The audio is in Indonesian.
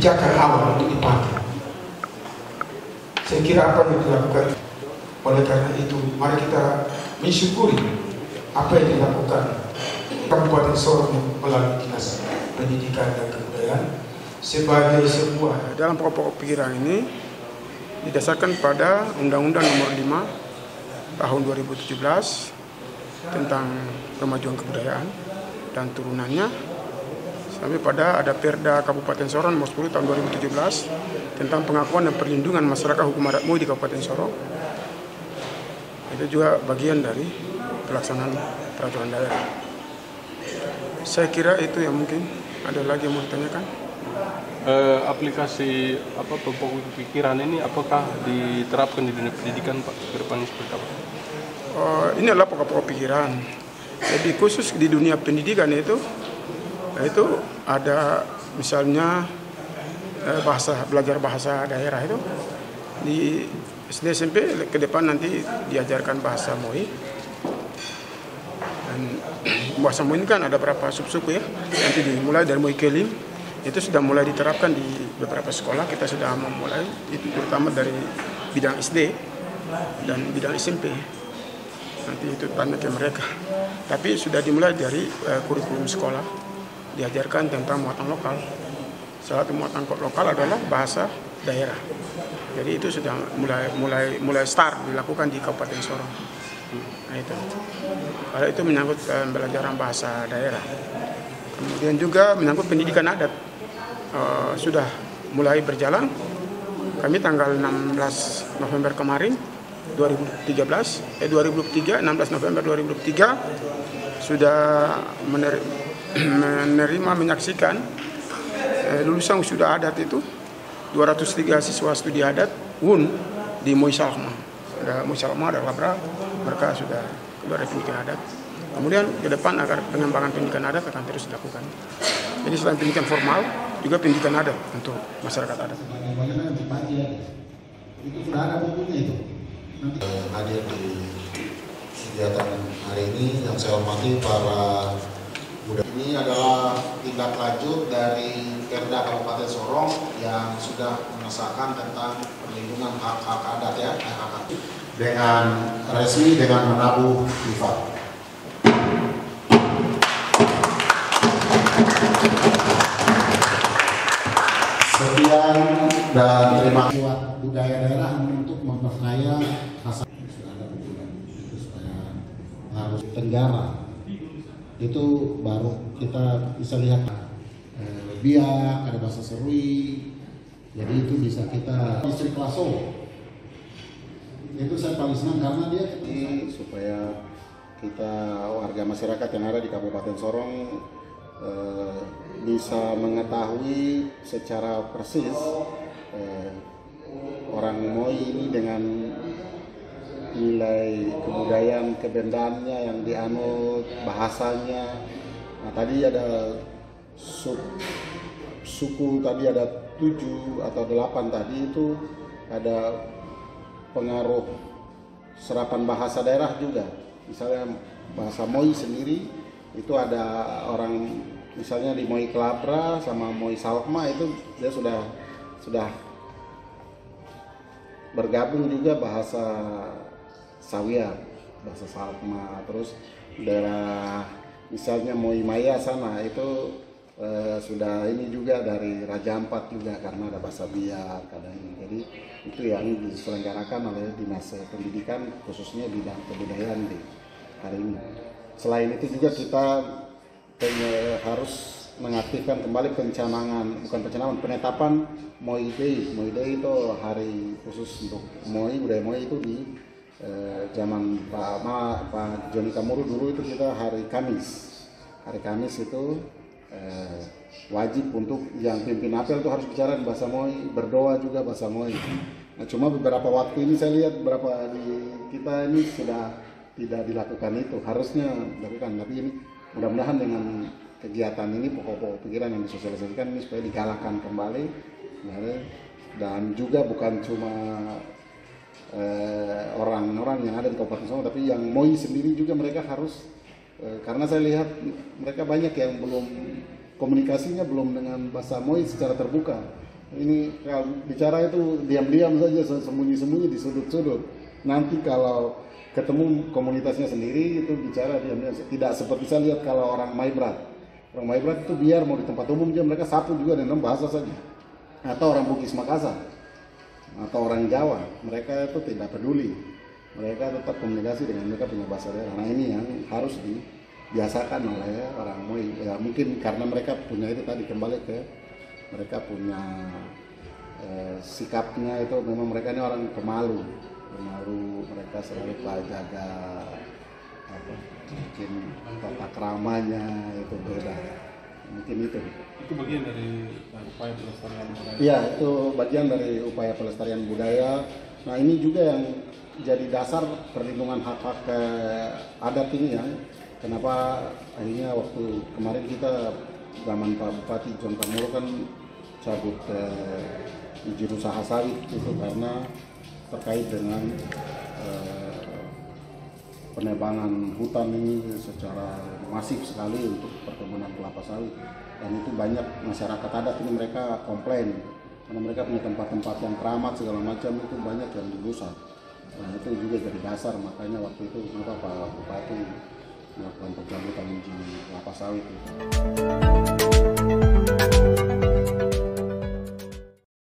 pijakan awal untuk dipakai. Saya kira apa yang dilakukan. Oleh karena itu, mari kita mensyukuri apa yang dilakukan Kabupaten Sorong melalui Dinas Pendidikan dan Kebudayaan sebagai sebuah dalam pokok pikiran ini didasarkan pada Undang-Undang Nomor 5 Tahun 2017 tentang kemajuan kebudayaan dan turunannya, sampai pada ada Perda Kabupaten Sorong Nomor 10 Tahun 2017 tentang pengakuan dan perlindungan masyarakat hukum adat MUI di Kabupaten Sorong. Itu juga bagian dari pelaksanaan peraturan daerah. Saya kira itu yang mungkin. Ada lagi yang mau ditanyakan? Aplikasi pokok pikiran ini apakah diterapkan di dunia pendidikan, Pak, ke depannya seperti apa? Ini adalah pokok-pokok pikiran. Jadi khusus di dunia pendidikan itu ada misalnya belajar bahasa daerah itu di SD SMP ke depan nanti diajarkan bahasa MOI. Dan bahasa MOI ini kan ada berapa sub-suku ya. Nanti dimulai dari MOI Kelim, itu sudah mulai diterapkan di beberapa sekolah. Kita sudah memulai itu terutama dari bidang SD dan bidang SMP. Nanti itu tanya ke mereka. Tapi sudah dimulai dari kurikulum sekolah, diajarkan tentang muatan lokal. Salah satu muatan lokal adalah bahasa daerah. Jadi itu sudah mulai start dilakukan di Kabupaten Sorong. Nah itu. Kalau itu menyangkut pembelajaran bahasa daerah. Kemudian juga menyangkut pendidikan adat. Sudah mulai berjalan. Kami tanggal 16 November kemarin 2023 16 November 2023 sudah menerima menyaksikan lulusan wisuda adat itu 203 siswa studi adat UN di MOI Salma. Ada MOI Salma, ada Labra, mereka sudah keluar dari pendidikan adat. Kemudian ke depan agar pengembangan pendidikan adat akan terus dilakukan. Jadi selain pendidikan formal, juga pendidikan adat untuk masyarakat adat. Itu sudah ada bukunya itu. Hadir di kegiatan hari ini yang saya hormati para budak. Ini adalah tindak lanjut dari Perda Kabupaten Sorong yang sudah mengesahkan tentang perlindungan hak-hak adat ya, dengan resmi dengan menabuh privat. Sekian dan terima kasih budaya daerah untuk memperkaya khas. Sudah ada bukunya itu supaya harus Tenggara itu baru kita bisa lihat biak, ada bahasa Serui, jadi itu bisa kita istri Klaso. Itu saya paling senang karena dia supaya kita warga masyarakat yang ada di Kabupaten Sorong bisa mengetahui secara persis orang MOI ini dengan nilai kebudayaan kebendaannya yang dianut, bahasanya. Nah tadi ada suku tadi ada 7 atau 8 tadi itu ada pengaruh serapan bahasa daerah juga. Misalnya bahasa MOI sendiri itu ada orang misalnya di MOI Kelabra sama MOI Salma itu dia sudah bergabung juga bahasa Sawiat, bahasa Salma, terus daerah misalnya MOI Maya sana itu sudah ini juga dari Raja Ampat juga karena ada bahasa Biak, ada ini. Jadi itu yang diselenggarakan oleh Dinas Pendidikan khususnya bidang kebudayaan di hari ini. Selain itu juga kita harus mengaktifkan kembali penetapan MOI Day. MOI Day itu hari khusus untuk MOI, budaya MOI itu di zaman Pak Joni Kamuru dulu itu kita hari Kamis. Hari Kamis itu wajib untuk yang pimpin apel itu harus bicara di bahasa MOI, berdoa juga bahasa MOI. Nah, cuma beberapa waktu ini saya lihat beberapa di kita ini sudah tidak dilakukan itu, harusnya dilakukan. Tapi ini mudah-mudahan dengan kegiatan ini pokok-pokok pikiran yang disosialisasikan ini supaya digalakkan kembali, dan juga bukan cuma orang-orang yang ada di Kabupaten Sorong, tapi yang MOI sendiri juga mereka harus karena saya lihat mereka banyak yang belum komunikasinya belum dengan bahasa MOI secara terbuka. Ini kalau bicara itu diam-diam saja, sembunyi-sembunyi di sudut-sudut. Nanti kalau ketemu komunitasnya sendiri itu bicara diam-diam. Tidak seperti saya lihat kalau orang Maibrat. Orang Maibrat itu biar mau di tempat umum juga mereka sapu juga dengan bahasa saja. Atau orang Bugis Makassar atau orang Jawa, mereka itu tidak peduli. Mereka tetap komunikasi dengan mereka punya bahasa daerah. Nah ini yang harus dibiasakan oleh orang Moi. Ya, mungkin karena mereka punya itu tadi, kembali ke mereka punya sikapnya itu memang mereka ini orang pemalu, mereka selalu jaga mungkin tata keramanya itu beda, mungkin itu bagian dari upaya pelestarian budaya. Iya, itu bagian dari upaya pelestarian budaya. Nah ini juga yang jadi dasar perlindungan hak-hak adat ini ya. Kenapa akhirnya waktu kemarin kita zaman Pak Bupati John Pamuro kan cabut izin usaha sawit itu karena terkait dengan penebangan hutan ini secara masif sekali untuk perkebunan kelapa sawit, dan itu banyak masyarakat adat ini mereka komplain karena mereka punya tempat-tempat yang keramat segala macam itu banyak yang dirusak. Nah itu juga jadi dasar, makanya waktu itu kenapa Pak Bupati melakukan pencabutan izin kelapa sawit itu.